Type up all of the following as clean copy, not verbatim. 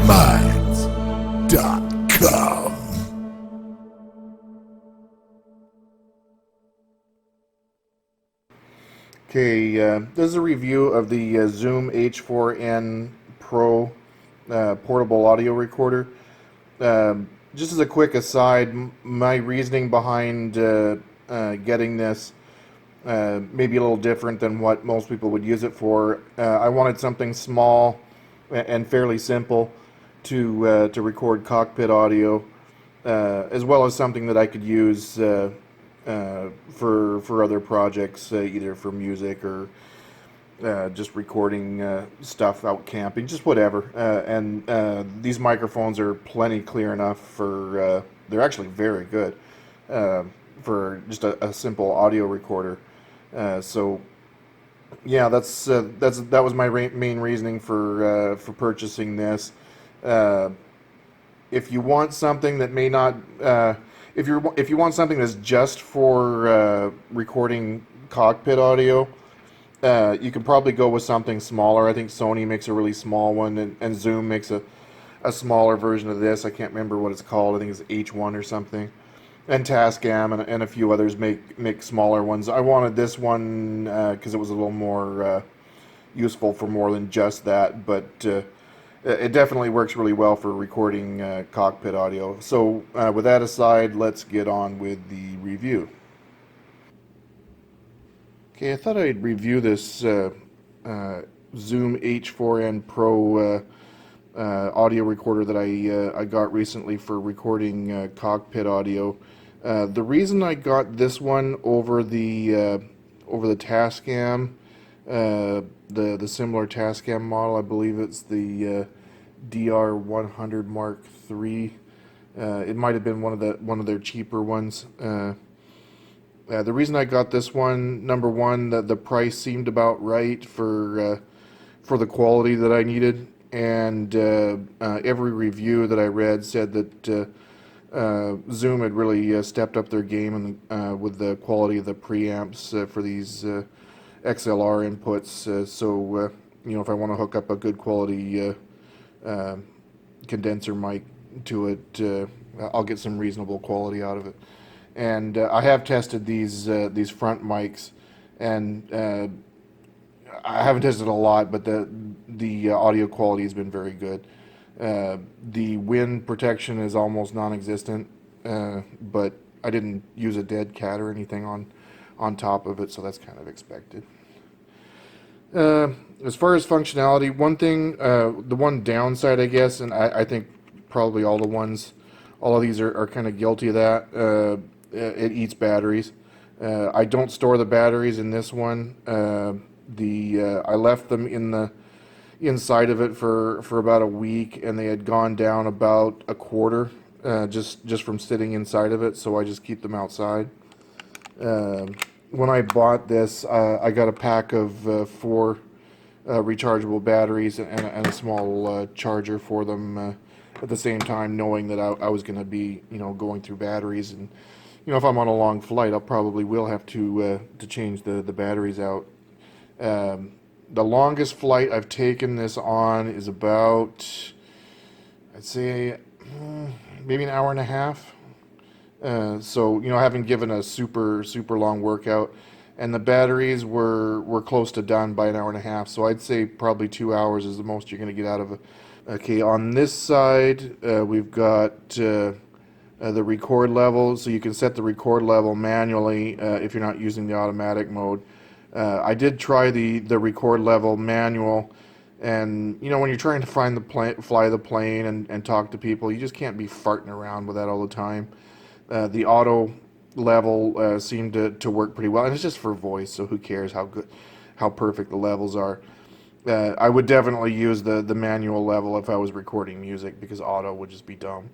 minds.com. Okay, this is a review of the Zoom H4N Pro portable audio recorder. Just as a quick aside, my reasoning behind getting this may be a little different than what most people would use it for. I wanted something small and fairly simple to record cockpit audio, as well as something that I could use for other projects, either for music or just recording stuff out camping, just whatever. And these microphones are plenty clear enough for. They're actually very good for just a simple audio recorder. So yeah, that was my main reasoning for purchasing this. Uh, if you want something that may not, if you want something that's just for recording cockpit audio, you can probably go with something smaller. I think Sony makes a really small one, and Zoom makes a smaller version of this. I can't remember what it's called. I think it's H1 or something. And Tascam and a few others make smaller ones. I wanted this one because it was a little more useful for more than just that, but it definitely works really well for recording cockpit audio. So with that aside, let's get on with the review. Okay, I thought I'd review this Zoom H4N Pro audio recorder that I got recently for recording cockpit audio. The reason I got this one over the Tascam, the similar Tascam model, I believe it's the DR100 Mark III. It might have been one of their cheaper ones. The reason I got this one, number one, the price seemed about right for the quality that I needed, and every review that I read said that Zoom had really stepped up their game with the quality of the preamps for these XLR inputs. So if I want to hook up a good quality condenser mic to it, I'll get some reasonable quality out of it. And I have tested these front mics, and I haven't tested a lot, but the audio quality has been very good. The wind protection is almost non-existent, but I didn't use a dead cat or anything on top of it, so that's kind of expected. As far as functionality, one thing, the one downside, I guess, and I think probably all of these are kind of guilty of that. It eats batteries. I don't store the batteries in this one. I left them inside of it for about a week, and they had gone down about a quarter just from sitting inside of it. So I just keep them outside. When I bought this, I got a pack of 4 rechargeable batteries and a small charger for them at the same time, knowing that I was going to be going through batteries, and if I'm on a long flight, I'll probably will have to change the batteries out. The longest flight I've taken this on is about, I'd say, maybe an hour and a half. So I haven't given a super long workout, and the batteries were close to done by an hour and a half. So I'd say probably 2 hours is the most you're going to get out of it. Okay, on this side we've got the record level, so you can set the record level manually if you're not using the automatic mode. I did try the record level manual, and when you're trying to fly the plane and talk to people, you just can't be farting around with that all the time. The auto level seemed to work pretty well, and it's just for voice, so who cares how perfect the levels are. I would definitely use the manual level if I was recording music, because auto would just be dumb.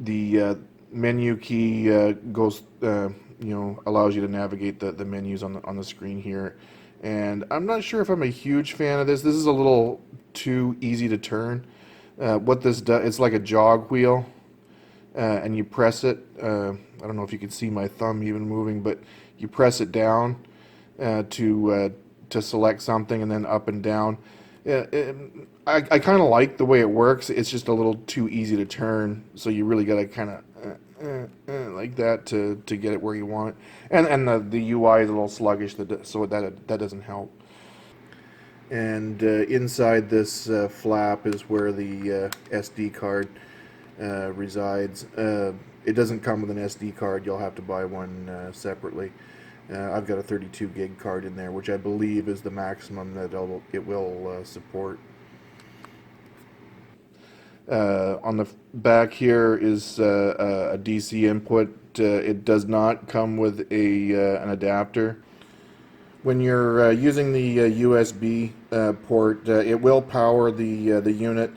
The menu key goes, allows you to navigate the menus on the screen here. And I'm not sure if I'm a huge fan of this. This is a little too easy to turn. What this does, it's like a jog wheel, and you press it. I don't know if you can see my thumb even moving, but you press it down to select something, and then up and down. Yeah, I kind of like the way it works. It's just a little too easy to turn, so you really got to kind of like that to get it where you want it. And the UI is a little sluggish, so that doesn't help. And inside this flap is where the SD card resides. It doesn't come with an SD card. You'll have to buy one separately. I've got a 32 gig card in there, which I believe is the maximum that it will support. On the back here is a DC input. It does not come with an adapter. When you're using the USB port, it will power the unit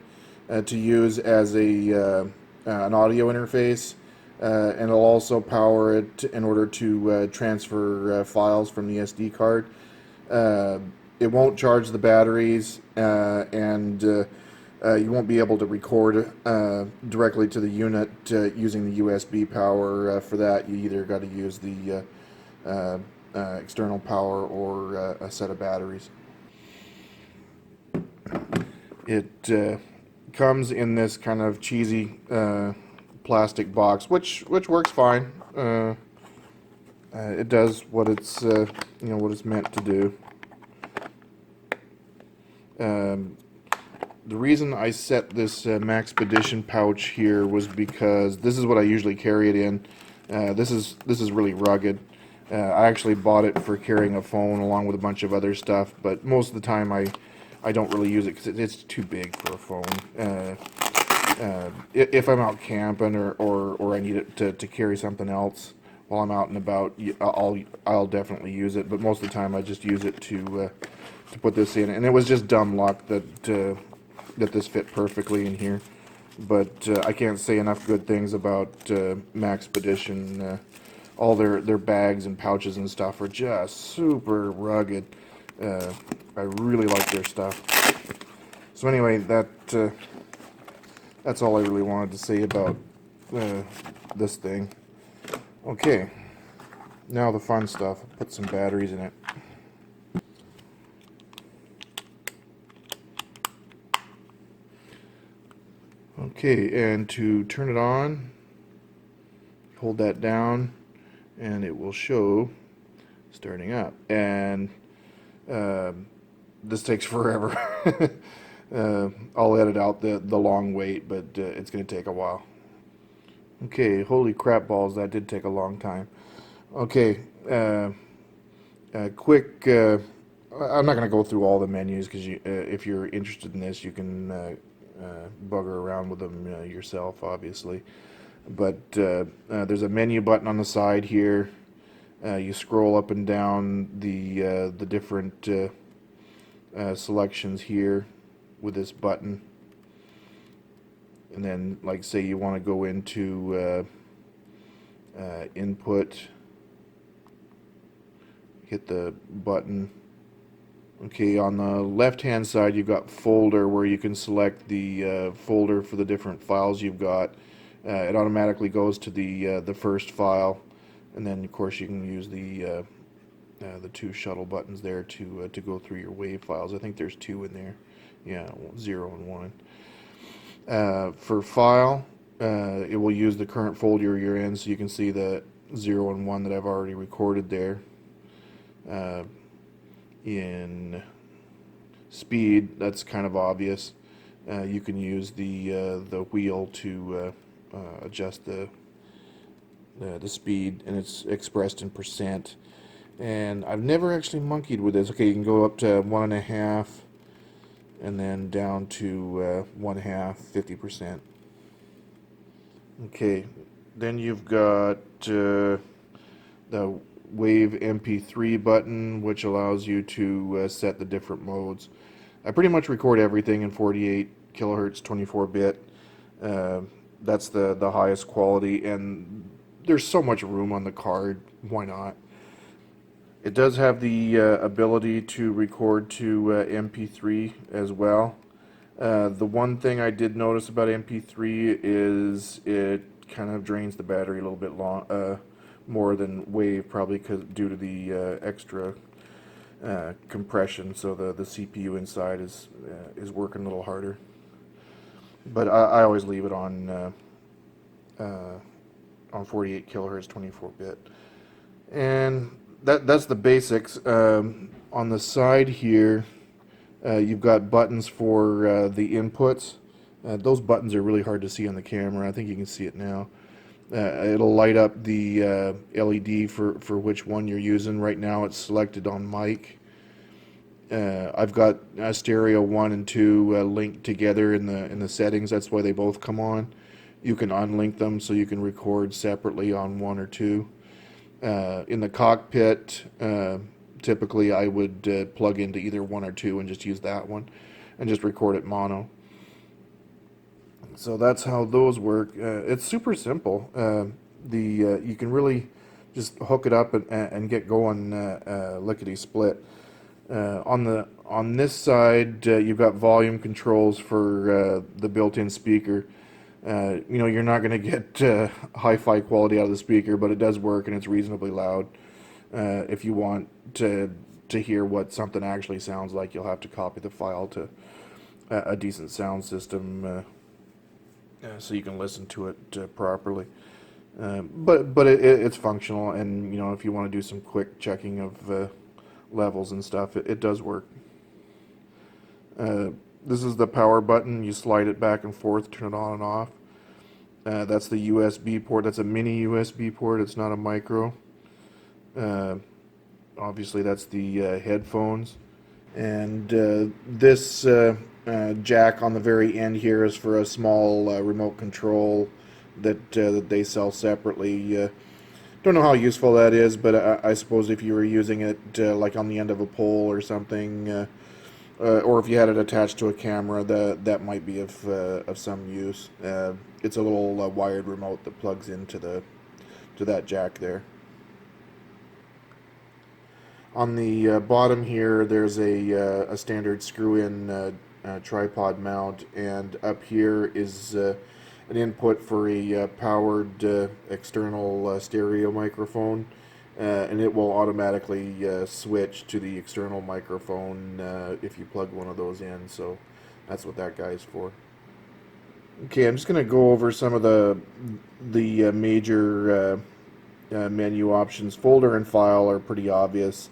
to use as an audio interface, and it'll also power it in order to transfer files from the SD card. Uh, it won't charge the batteries, and you won't be able to record directly to the unit using the USB power. For that, you either got to use the external power or a set of batteries. It comes in this kind of cheesy plastic box, which works fine. It does what it's what it's meant to do. The reason I set this Maxpedition pouch here was because this is what I usually carry it in. This is really rugged. I actually bought it for carrying a phone along with a bunch of other stuff, but most of the time I don't really use it because it's too big for a phone. If I'm out camping or I need it to carry something else while I'm out and about, I'll definitely use it. But most of the time I just use it to put this in, and it was just dumb luck that this fit perfectly in here. But I can't say enough good things about Maxpedition. All their bags and pouches and stuff are just super rugged. I really like their stuff. So anyway, that's all I really wanted to say about this thing. Okay, now the fun stuff. Put some batteries in it. Okay, and to turn it on, hold that down, and it will show starting up. And this takes forever. I'll edit out the long wait, but it's going to take a while. Okay, holy crap balls, that did take a long time. Okay, quick. I'm not going to go through all the menus because if you're interested in this, you can bugger around with them yourself, obviously. But there's a menu button on the side here. You scroll up and down the different selections here with this button, and then, like, say you want to go into input, hit the button. Okay, on the left hand side you've got folder, where you can select the folder for the different files you've got. It automatically goes to the first file, and then of course you can use the two shuttle buttons there to go through your WAV files. I think there's two in there. Yeah, 0 and 1. For file, it will use the current folder you're in, so you can see the 0 and 1 that I've already recorded there. In speed, that's kind of obvious. You can use the wheel to adjust the speed, and it's expressed in percent. And I've never actually monkeyed with this. Okay, you can go up to 1.5, and then down to 1/2, 50%. Okay, then you've got the Wave MP3 button, which allows you to set the different modes. I pretty much record everything in 48 kilohertz 24-bit. That's the highest quality, and there's so much room on the card, why not? It does have the ability to record to MP3 as well. The one thing I did notice about MP3 is it kind of drains the battery a little bit more than Wave, probably due to the extra compression, so the CPU inside is working a little harder. But I always leave it on 48 kilohertz 24-bit. And that's the basics. On the side here, you've got buttons for the inputs. Those buttons are really hard to see on the camera. I think you can see it now. It'll light up the LED for which one you're using. Right now it's selected on mic. I've got stereo 1 and 2 linked together in the settings. That's why they both come on. You can unlink them so you can record separately on 1 or 2. In the cockpit, typically I would plug into either 1 or 2 and just use that one and just record it mono. So that's how those work. It's super simple. You can really just hook it up and get going lickety split. On this side, you've got volume controls for the built-in speaker. You're not going to get hi-fi quality out of the speaker, but it does work and it's reasonably loud. If you want to hear what something actually sounds like, you'll have to copy the file to a decent sound system so you can listen to it properly. But it's functional, and if you want to do some quick checking of levels and stuff, it does work. This is the power button. You slide it back and forth, turn it on and off. That's the USB port. That's a mini USB port. It's not a micro. Obviously, that's the headphones. And this jack on the very end here is for a small remote control that they sell separately. Don't know how useful that is, but I suppose if you were using it like on the end of a pole or something, or if you had it attached to a camera, that might be of some use. It's a little wired remote that plugs into that jack there. On the bottom here, there's a standard screw-in tripod mount, and up here is an input for a powered external stereo microphone, and it will automatically switch to the external microphone if you plug one of those in, so that's what that guy's for. Okay, I'm just going to go over some of the major menu options. Folder and file are pretty obvious.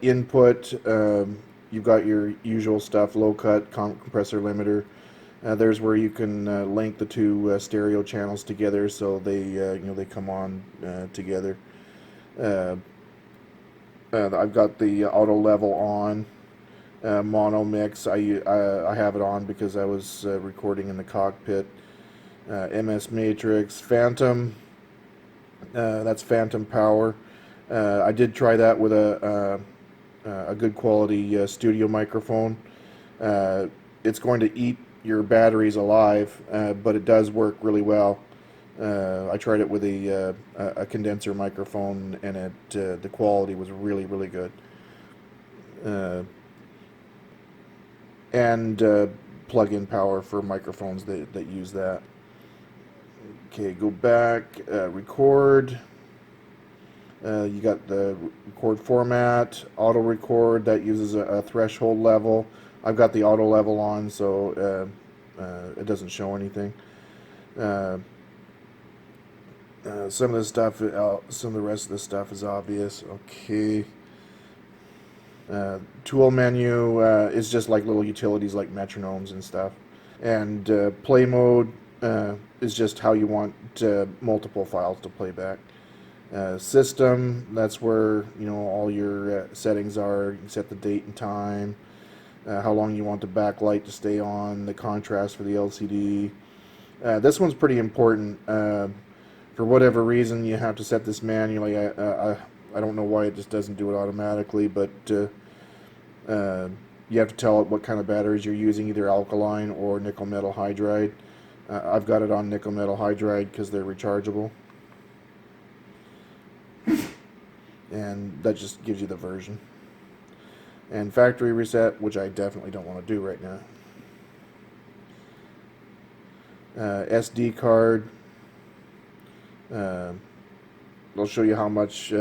Input, you've got your usual stuff: low cut, compressor limiter. There's where you can link the two stereo channels together, so they come on together. I've got the auto level on. Mono mix, I have it on because I was recording in the cockpit. MS Matrix, Phantom, that's Phantom power. I did try that with a good quality studio microphone. It's going to eat your batteries alive, but it does work really well. I tried it with a condenser microphone, and the quality was really, really good. And plug-in power for microphones that use that. Okay, go back, record. You got the record format, auto record, that uses a threshold level. I've got the auto level on, so it doesn't show anything. Some of the rest of the stuff is obvious. Okay. Tool menu is just like little utilities like metronomes and stuff. And play mode is just how you want multiple files to play back. System, that's where all your settings are. You can set the date and time, how long you want the backlight to stay on, the contrast for the LCD. This one's pretty important. For whatever reason, you have to set this manually. I don't know why it just doesn't do it automatically, but you have to tell it what kind of batteries you're using, either alkaline or nickel metal hydride. I've got it on nickel metal hydride because they're rechargeable. And that just gives you the version. And factory reset, which I definitely don't want to do right now. SD card. they'll show you how much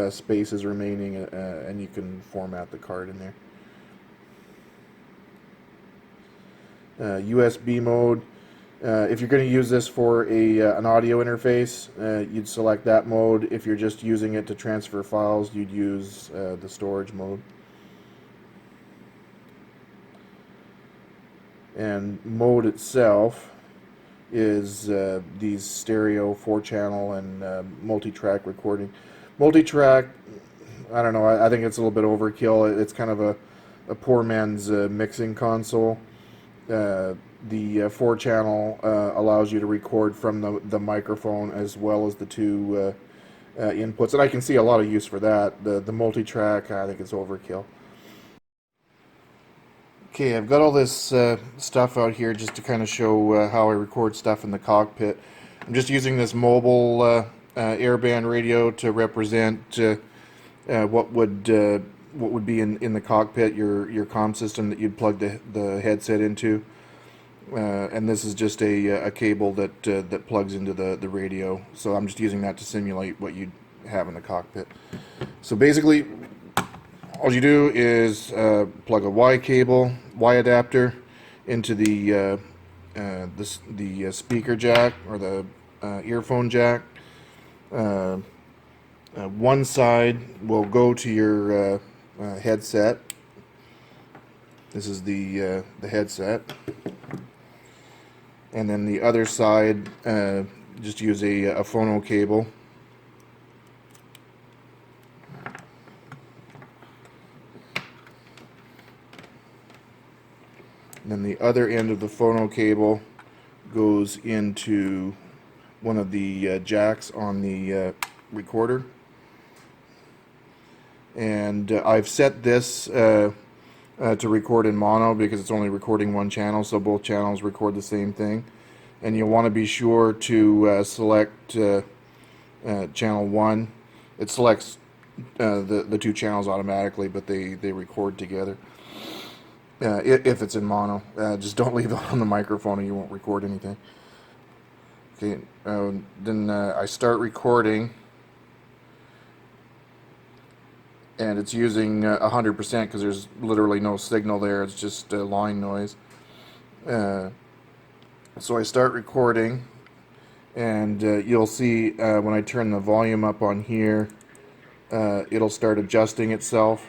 space is remaining, and you can format the card in there. USB mode. If you're going to use this for an audio interface, you'd select that mode. If you're just using it to transfer files, you'd use the storage mode. And mode itself is these stereo 4-channel and multi-track recording. Multi-track, I don't know, I think it's a little bit overkill. It's kind of a poor man's mixing console. The 4-channel allows you to record from the microphone as well as the two inputs, and I can see a lot of use for that. The multi-track, I think it's overkill. Okay, I've got all this stuff out here just to kind of show how I record stuff in the cockpit. I'm just using this mobile airband radio to represent what would be in the cockpit, your comm system that you'd plug the headset into. And this is just a cable that plugs into the radio. So I'm just using that to simulate what you'd have in the cockpit. So basically, all you do is plug a Y cable, Y adapter, into the speaker jack or the earphone jack. One side will go to your headset. This is the headset, and then the other side just use a phono cable. And then the other end of the phono cable goes into one of the jacks on the recorder. And I've set this to record in mono because it's only recording one channel, so both channels record the same thing. And you'll want to be sure to select channel 1. It selects the two channels automatically, but they record together. If it's in mono, just don't leave it on the microphone or you won't record anything. Okay, then I start recording, and it's using 100% because there's literally no signal there. It's just line noise. So I start recording, and you'll see when I turn the volume up on here, it'll start adjusting itself.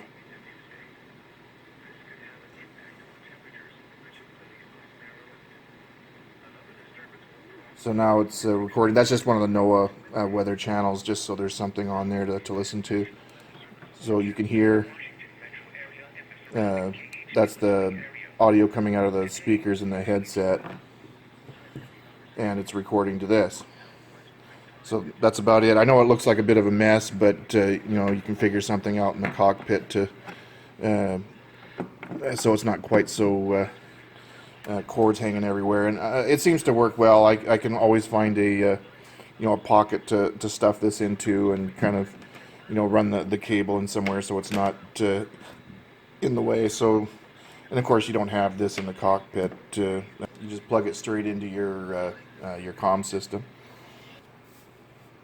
So now it's recording. That's just one of the NOAA weather channels, just so there's something on there to listen to. So you can hear, that's the audio coming out of the speakers in the headset, and it's recording to this. So that's about it. I know it looks like a bit of a mess, but you know, you can figure something out in the cockpit to so it's not quite so cords hanging everywhere, and it seems to work well. I can always find a pocket to stuff this into, and kind of run the cable in somewhere so it's not in the way. So, and of course you don't have this in the cockpit. You just plug it straight into your comm system.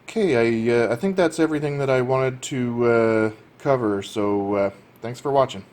Okay, I think that's everything that I wanted to cover. So thanks for watching.